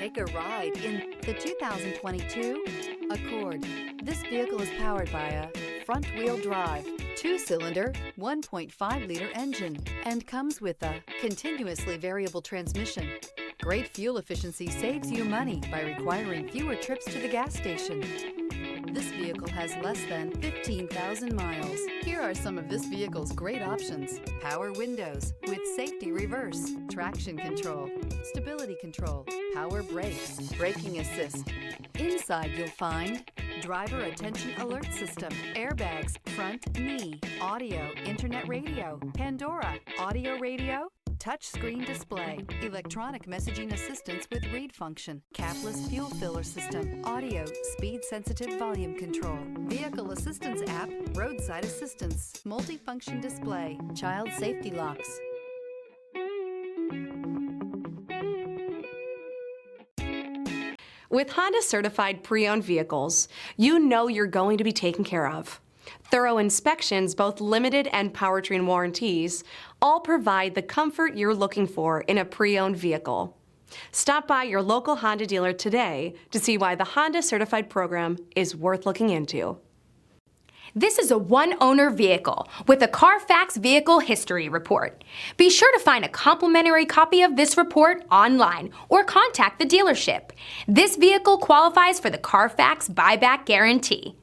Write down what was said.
Take a ride in the 2022 Accord. This vehicle is powered by a front-wheel drive, 2-cylinder, 1.5-liter engine, and comes with a continuously variable transmission. Great fuel efficiency saves you money by requiring fewer trips to the gas station. This vehicle has less than 15,000 miles. Here are some of this vehicle's great options: power windows with safety reverse, traction control, stability control, power brakes, braking assist. Inside you'll find driver attention alert system, airbags, front knee, audio, internet radio, Pandora, audio radio, touchscreen display, electronic messaging assistance with read function, capless fuel filler system, audio, speed-sensitive volume control, vehicle assistance app, roadside assistance, multifunction display, child safety locks. With Honda certified pre-owned vehicles, you know you're going to be taken care of. Thorough inspections, both limited and powertrain warranties, all provide the comfort you're looking for in a pre-owned vehicle. Stop by your local Honda dealer today to see why the Honda certified program is worth looking into. This is a one-owner vehicle with a CARFAX Vehicle History Report. Be sure to find a complimentary copy of this report online or contact the dealership. This vehicle qualifies for the CARFAX Buyback Guarantee.